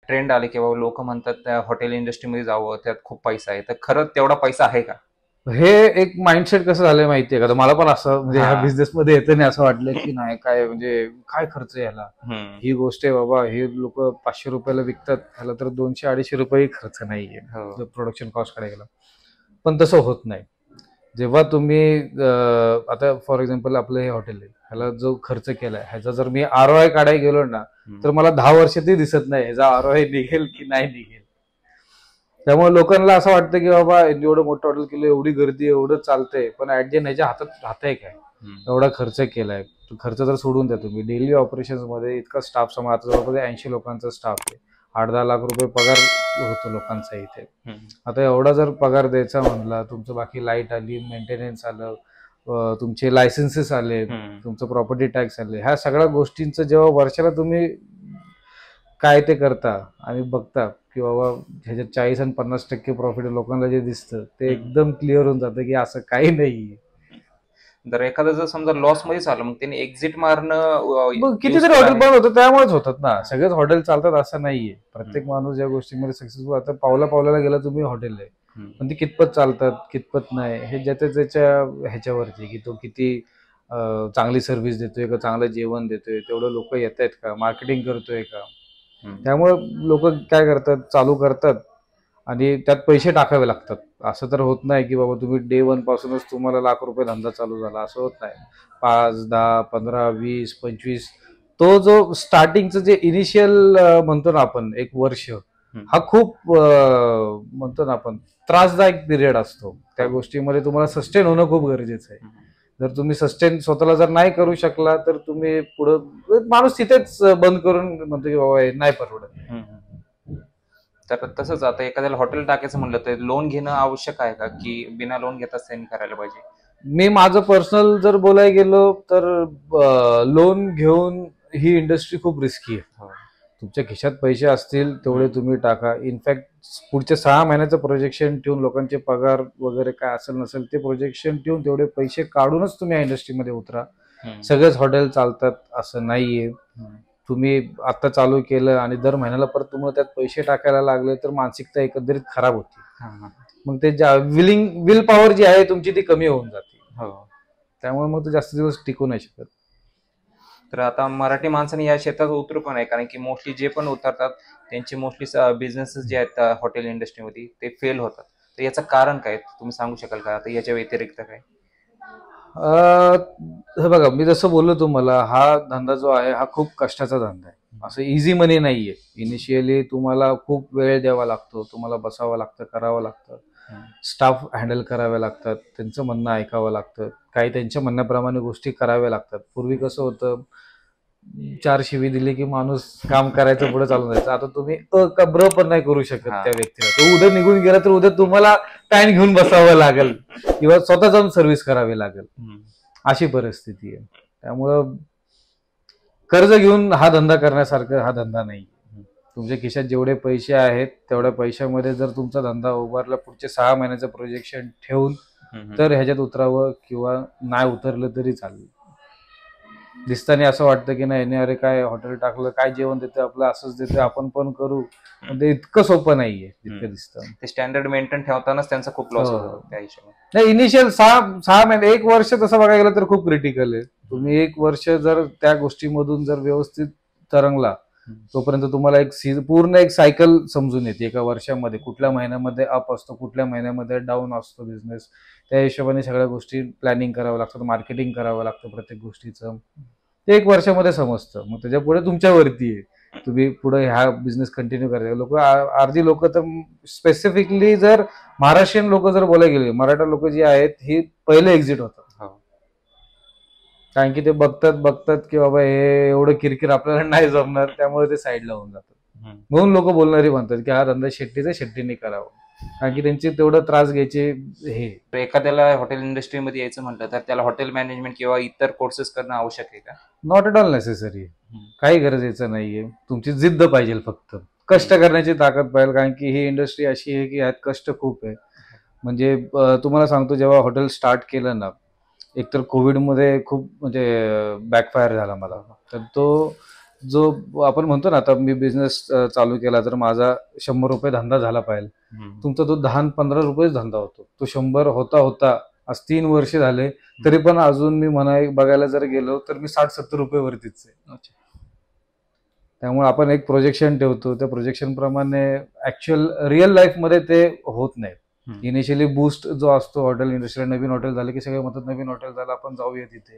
Trend आले की बाबा लोक म्हणतात त्या हॉटेल इंडस्ट्रीमध्ये जावं, त्यात खूप पैसा आहे. तर खरंच तेवढा पैसा आहे का? हे एक माइंडसेट कसं झालंय माहितीये का, तर मला पण असं म्हणजे ह्या हा. बिझनेसमध्ये येतं नाही असं वाटलं की नाही काय म्हणजे काय खर्च आहे ह्याला. हम्म. ही गोष्ट आहे बाबा, हे लोक 500 रुपयाला विकतात, ह्याला तर 200-250 रुपये खर्च नाहीये हो. जर प्रोडक्शन कॉस्ट कडे गेला. पण तसं होत नाही. जेव्हा तुम्ही आता फॉर एक्झाम्पल आपलं हे हॉटेल आहे, ह्याला जो खर्च केलाय ह्याचा जर मी ROI काढायला गेलो ना, तर मला 10 वर्षातही दिसत नाही ह्याचा ROI निघेल की नाही निघेल. त्यामुळे लोकांना असं वाटतं की बाबा एवढं मोठं हॉटेल केलं, एवढी गर्दी, एवढं चालतंय, पण ऍट द ह्याच्या हातात राहतंय काय? एवढा खर्च केलाय, खर्च तर सोडून द्या तुम्ही. डेली ऑपरेशन मध्ये इतका स्टाफ समजा आता जवळपास 80 लोकांचा स्टाफ आहे. 8-10 लाख रुपये पगार होतो लोकांचा इथे. आता एवढा जर पगार द्यायचा म्हणला, तुमचं बाकी लाईट आली, मेंटेनन्स आलं, तुमचे लायसन्सेस आले, तुमचं प्रॉपर्टी टॅक्स आले, ह्या सगळ्या गोष्टींचं जेव्हा वर्षाला तुम्ही काय ते करता आणि बघता की बाबा ह्याच्यात 40 आणि 50% प्रॉफिट लोकांना जे दिसतं ते एकदम क्लिअर होऊन जातं की असं काही नाहीये. जर एखादा जर समजा लॉस मध्ये झालं, मग त्यांनी एक्झिट मारणं मग कितीतरी हॉटेल बंद होतं, त्यामुळेच होतात ना. सगळेच हॉटेल चालतात असं नाहीये. प्रत्येक माणूस या गोष्टीमध्ये सक्सेसफुल. आता पावला पावलाला गेला तुम्ही हॉटेल आहे, पण ती कितपत चालतात कितपत नाही हे ज्याच्या त्याच्या ह्याच्यावरती, की तो किती चांगली सर्व्हिस देतोय का, चांगलं जेवण देतोय, तेवढं लोक येत आहेत का, मार्केटिंग करतोय का. त्यामुळे लोक काय करतात, चालू करतात आणि त्यात पैसे टाकावे लागतात. असं तर होत नाही की बाबा तुम्ही डे 1 पासूनच तुम्हाला लाख रुपये धंदा चालू झाला, असं होत नाही. 5, 10, 15, 20, 25 तो जो स्टार्टिंगचं जे इनिशियल म्हणतो ना आपण एक वर्ष, हा खूप म्हणतो ना आपण त्रासदायक पिरियड असतो. त्या गोष्टीमध्ये तुम्हाला सस्टेन होणं खूप गरजेचं आहे. जर तुम्ही सस्टेन स्वतःला जर नाही करू शकला तर तुम्ही पुढं माणूस तिथेच बंद करून म्हणतो की बाबा हे नाही परवडत. तर तसंच आता एखाद्याला हॉटेल टाकायचं म्हणलं तर लोन घेणं आवश्यक आहे का, की बिना लोन घेताच त्यांनी करायला पाहिजे? मी माझं पर्सनल जर बोलायला गेलो तर लोन घेऊन ही इंडस्ट्री खूप रिस्की आहे. तुमच्या खिशात पैसे असतील तेवढे तुम्ही टाका. इनफॅक्ट पुढच्या 6 महिन्याचं प्रोजेक्शन ठेवून लोकांचे पगार वगैरे काय असेल नसेल ते प्रोजेक्शन ठेवून तेवढे पैसे काढूनच तुम्ही या इंडस्ट्रीमध्ये उतरा. सगळेच हॉटेल चालतात असं नाहीये. तुम्ही आता चालू केलं आणि दर महिन्याला परत तुम्हाला त्यात पैसे टाकायला लागले तर मानसिकता एकंदरीत खराब होती. मग ते विल पॉवर जी आहे तुमची ती कमी होऊन जाते. त्यामुळे मग तो जास्त दिवस टिकू नाही शकत. तर आता मराठी माणसाने या क्षेत्रात उतरू पण आहे, कारण की मोस्टली जे पण उतरतात त्यांचे मोस्टली बिझनेसेस जे आहेत हॉटेल इंडस्ट्रीमध्ये ते फेल होतात. तर याचं कारण काय तुम्ही सांगू शकाल का, आता याच्या व्यतिरिक्त काय? हे बघा, मी जसं बोललो तुम्हाला, हा धंदा जो आहे हा खूप कष्टाचा धंदा आहे. असं इझी मनी नाहीये. इनिशियली तुम्हाला खूप वेळ द्यावा लागतो, तुम्हाला बसावं लागतं, करावं लागतं, स्टाफ हँडल करावे लागतात, त्यांचं म्हणणं ऐकावं लागतं, काही त्यांच्या म्हणण्याप्रमाणे गोष्टी कराव्या लागतात. पूर्वी कसं होतं, 4 शिवी दिली की माणूस काम करायचं, पुढे चालून जायचं. आता तुम्ही का ब्र पण नाही करू शकत त्या व्यक्तीला. तो उद्या निघून गेला तर उद्या तुम्हाला पॅन घेऊन बसावं लागेल किंवा स्वतः जाऊन सर्व्हिस करावी लागेल, अशी परिस्थिती आहे. त्यामुळं कर्ज घेऊन हा धंदा करण्यासारखा हा धंदा नाही. तुमच्या खिशात जेवढे पैसे आहेत तेवढ्या पैशामध्ये जर तुमचा धंदा उभारला, पुढचे 6 महिन्याचं प्रोजेक्शन ठेवून, तर ह्याच्यात उतरावं किंवा नाही उतरलं तरी चालेल. दिसताना असं वाटतं की नाही अरे काय हॉटेल टाकलं, काय जेवण देतं आपलं, असंच देतं, आपण पण करू. म्हणजे इतकं सोपं नाहीये जितकं दिसतं. ते स्टँडर्ड मेंटेन ठेवतानाच त्यांचा खूप लॉस होतो त्या हिशोबाने. नाही, इनिशियल 6 महिने 1 वर्ष तसं बघायला गेलं तर खूप क्रिटिकल आहे. तुम्ही 1 वर्ष जर त्या गोष्टीमधून जर व्यवस्थित तरंगला, तोपर्यंत तुम्हाला पूर्ण एक सायकल समजून येते एका वर्षामध्ये. कुठल्या महिन्यामध्ये अप असतो, कुठल्या महिन्यामध्ये डाऊन असतो बिझनेस. त्या हिशोबाने सगळ्या गोष्टी प्लॅनिंग करावं लागतं, मार्केटिंग करावं लागतं प्रत्येक गोष्टीचं. ते 1 वर्षामध्ये समजतं. मग त्याच्या पुढे तुमच्यावरती आहे, तुम्ही पुढे ह्या बिझनेस कंटिन्यू करायचा. लोक अर्धी लोक तर स्पेसिफिकली जर महाराष्ट्रीयन लोक जर बोलायला गेले, मराठा लोक जी आहेत ही पहिले एक्झिट होतात. कारण की ते बघतात की बाबा हे एवढं किरकिर आपल्याला नाही जमणार, त्यामुळे ते साईडला होऊन जातात. म्हणून लोक बोलणारी म्हणतात की हा धंदा शेट्टीचा शेट्टीने करावा, कारण की त्यांची तेवढं त्रास घ्यायचे. हे एखाद्याला हॉटेल इंडस्ट्रीमध्ये यायचं म्हटलं तर त्याला हॉटेल मॅनेजमेंट किंवा इतर कोर्सेस करणं आवश्यक आहे का? Not at all necessary. काही गरजेचं नाहीये. तुमची जिद्द पाहिजे, फक्त कष्ट करण्याची ताकद पाहिजे. कारण की ही इंडस्ट्री अशी आहे की यात कष्ट खूप आहे. म्हणजे तुम्हाला सांगतो, जेव्हा हॉटेल स्टार्ट केलं ना, एकतर कोविडमध्ये खूप म्हणजे बॅकफायर झाला मला. तर तो जो आपण म्हणतो ना, आता मी बिझनेस चालू केला तर माझा 100 रुपये धंदा झाला पाहिजे, तुमचा तो 10-15 रुपयेच धंदा होतो. तो 100 होता होता आज 3 वर्ष झाले तरी पण अजून मी बघायला जर गेलो तर मी 60-70 रुपये वरतीच आहे. अच्छा. त्यामुळे आपण एक प्रोजेक्शन ठेवतो, त्या प्रोजेक्शन प्रमाणे ऍक्च्युअल रिअल लाईफ मध्ये ते होत नाही. इनिशियली बूस्ट जो असतो हॉटेल इंडस्ट्रीला, नवीन हॉटेल झालं की सगळे म्हणतात नवीन हॉटेल झालं आपण जाऊया तिथे,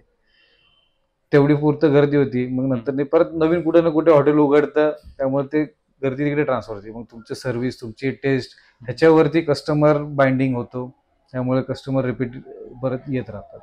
तेवढी पुरतं गर्दी होती. मग नंतर परत नवीन कुठे ना कुठे हॉटेल उघडतं, त्यामुळे ते गर्दी तिकडे ट्रान्सफर होते. मग तुमची सर्व्हिस, तुमची टेस्ट ह्याच्यावरती कस्टमर बाइंडिंग होतो, त्यामुळे कस्टमर रिपीट परत येत राहतात.